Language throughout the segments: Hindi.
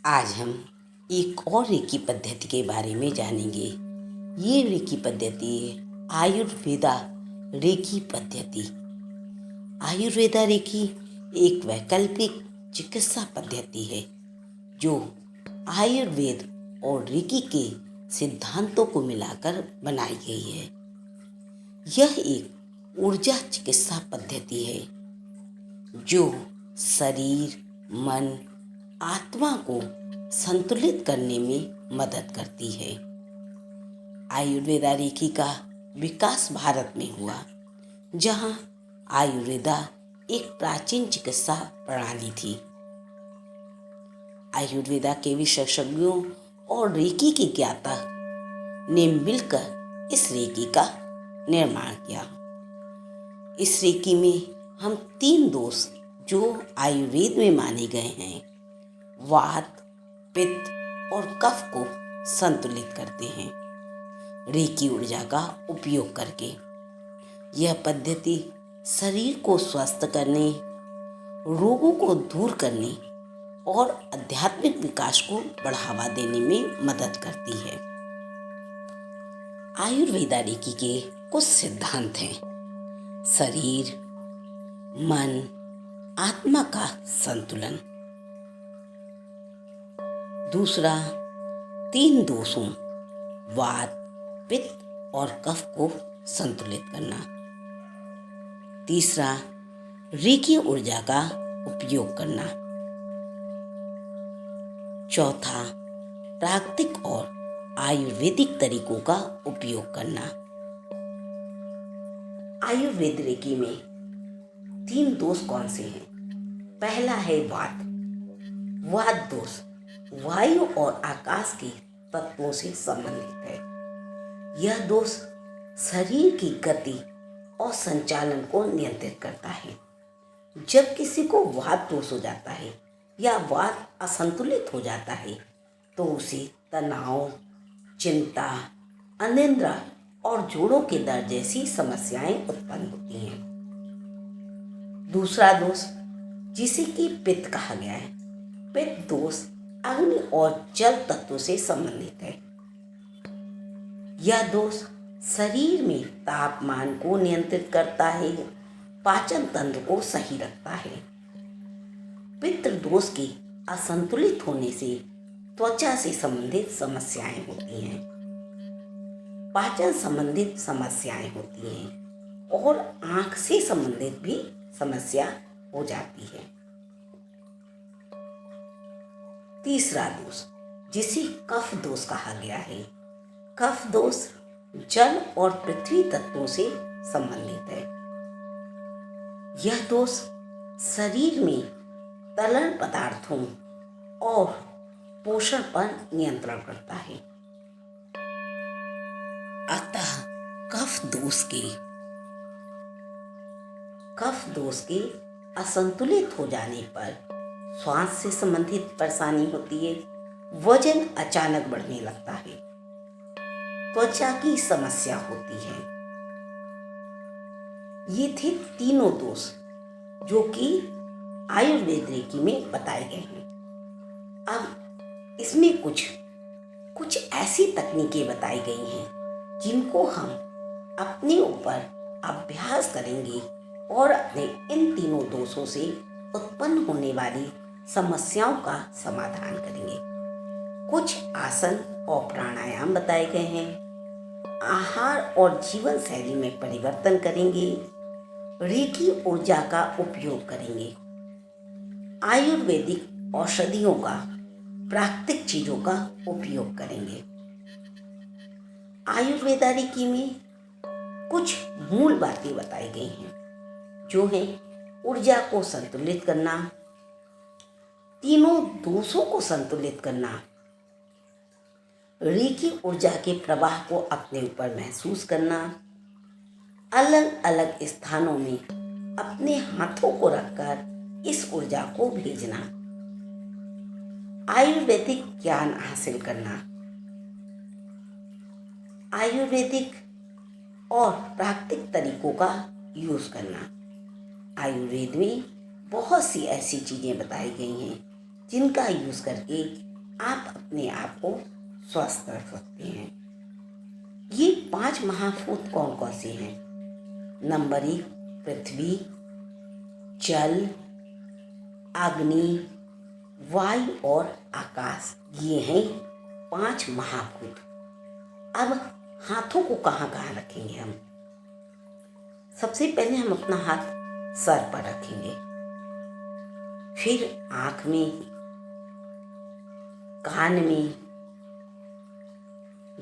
आज हम एक और रेकी पद्धति के बारे में जानेंगे। ये रेकी पद्धति है आयुर्वेदा रेकी पद्धति। आयुर्वेदा रेकी एक वैकल्पिक चिकित्सा पद्धति है जो आयुर्वेद और रेकी के सिद्धांतों को मिलाकर बनाई गई है। यह एक ऊर्जा चिकित्सा पद्धति है जो शरीर, मन, आत्मा को संतुलित करने में मदद करती है। आयुर्वेदा रेकी का विकास भारत में हुआ, जहां आयुर्वेदा एक प्राचीन चिकित्सा प्रणाली थी। आयुर्वेदा के विशेषज्ञों और रेकी के ज्ञाता ने मिलकर इस रेकी का निर्माण किया। इस रेकी में हम 3 दोष जो आयुर्वेद में माने गए हैं, वात, पित्त और कफ को संतुलित करते हैं रेकी ऊर्जा का उपयोग करके। यह पद्धति शरीर को स्वस्थ करने, रोगों को दूर करने और आध्यात्मिक विकास को बढ़ावा देने में मदद करती है। आयुर्वेदा रेकी के कुछ सिद्धांत हैं। शरीर, मन, आत्मा का संतुलन। दूसरा, 3 दोषों वात, पित्त और कफ को संतुलित करना। तीसरा, रेकी ऊर्जा का उपयोग करना। चौथा, प्राकृतिक और आयुर्वेदिक तरीकों का उपयोग करना। आयुर्वेद रेकी में 3 दोष कौन से हैं? पहला है वात। वात दोष वायु और आकाश के तत्वों से संबंधित है। यह दोष शरीर की गति और संचालन को नियंत्रित करता है। जब किसी को वात दोष हो जाता है या वात असंतुलित हो जाता है तो उसे तनाव, चिंता, अनिद्रा और जोड़ों के दर्द जैसी समस्याएं उत्पन्न होती हैं। दूसरा दोष जिसे कि पित्त कहा गया है। पित्त दोष अग्नि और जल तत्वों से संबंधित है। यह दोष शरीर में तापमान को नियंत्रित करता है, पाचन तंत्र को सही रखता है। पित्त दोष के असंतुलित होने से त्वचा से संबंधित समस्याएं होती हैं, पाचन संबंधित समस्याएं होती हैं और आंख से संबंधित भी समस्या हो जाती है। तीसरा दोष जिसे कफ दोष कहा गया है। कफ दोष जल और पृथ्वी तत्वों से संबंधित है। यह दोष शरीर में तरल पदार्थों और पोषण पर नियंत्रण करता है। अतः कफ दोष के असंतुलित हो जाने पर श्वास से संबंधित परेशानी होती है, वजन अचानक बढ़ने लगता है, त्वचा की समस्या होती है। ये थे तीनों दोष जो कि आयुर्वेद रेकी में बताए गए हैं। अब इसमें कुछ ऐसी तकनीकें बताई गई हैं जिनको हम अपने ऊपर अभ्यास करेंगे और अपने इन तीनों दोषों से उत्पन्न होने वाली समस्याओं का समाधान करेंगे। कुछ आसन और प्राणायाम बताए गए हैं। आहार और जीवन शैली में परिवर्तन करेंगे। रेकी ऊर्जा का उपयोग करेंगे। आयुर्वेदिक औषधियों का, प्राकृतिक चीजों का उपयोग करेंगे। आयुर्वेदा रेकी में कुछ मूल बातें बताई गई हैं जो है ऊर्जा को संतुलित करना, तीनों दोषों को संतुलित करना, रेकी ऊर्जा के प्रवाह को अपने ऊपर महसूस करना, अलग अलग स्थानों में अपने हाथों को रखकर इस ऊर्जा को भेजना, आयुर्वेदिक ज्ञान हासिल करना। आयुर्वेदिक और प्राकृतिक तरीकों का यूज करना। आयुर्वेद में बहुत सी ऐसी चीज़ें बताई गई हैं जिनका यूज़ करके आप अपने आप को स्वस्थ रख सकते हैं। ये 5 महाभूत कौन कौन से हैं? नंबर 1 पृथ्वी, जल, अग्नि, वायु और आकाश। ये हैं 5 महाभूत। अब हाथों को कहाँ कहाँ रखेंगे हम? सबसे पहले हम अपना हाथ सर पर रखेंगे, फिर आँख में, कान में,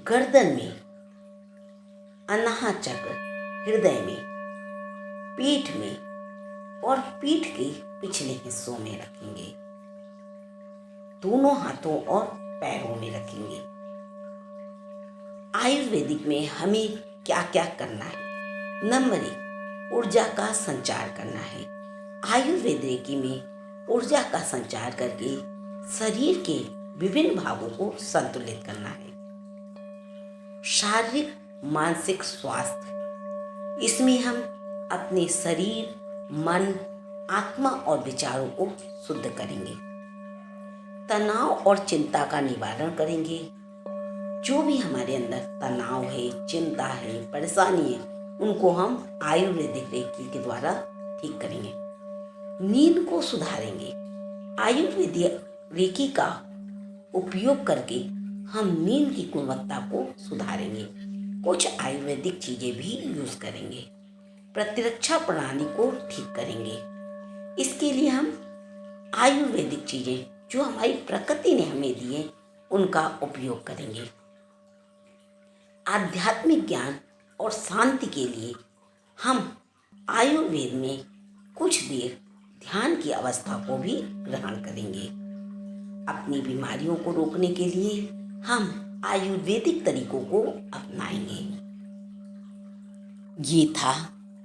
गर्दन में, अनाहत चक्र, हृदय में, पीठ में और पीठ के पिछले हिस्सों में रखेंगे। दोनों हाथों और पैरों में रखेंगे। आयुर्वेदिक में हमें क्या क्या करना है? नंबर 1 ऊर्जा का संचार करना है। आयुर्वेद रेकी में ऊर्जा का संचार करके शरीर के विभिन्न भागों को संतुलित करना है। शारीरिक मानसिक स्वास्थ्य, इसमें हम अपने शरीर, मन, आत्मा और विचारों को शुद्ध करेंगे। तनाव और चिंता का निवारण करेंगे। जो भी हमारे अंदर तनाव है, चिंता है, परेशानी है, उनको हम आयुर्वेदिक रेकी के द्वारा ठीक करेंगे। नींद को सुधारेंगे। आयुर्वेदिक रेकी का उपयोग करके हम नींद की गुणवत्ता को सुधारेंगे। कुछ आयुर्वेदिक चीजें भी यूज करेंगे। प्रतिरक्षा प्रणाली को ठीक करेंगे। इसके लिए हम आयुर्वेदिक चीजें जो हमारी प्रकृति ने हमें दी है उनका उपयोग करेंगे। आध्यात्मिक ज्ञान और शांति के लिए हम आयुर्वेद में कुछ देर ध्यान की अवस्था को भी ग्रहण करेंगे। अपनी बीमारियों को रोकने के लिए हम आयुर्वेदिक तरीकों को अपनाएंगे। ये था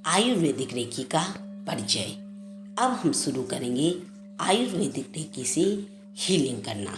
आयुर्वेदिक रेकी का परिचय। अब हम शुरू करेंगे आयुर्वेदिक रेकी से हीलिंग करना।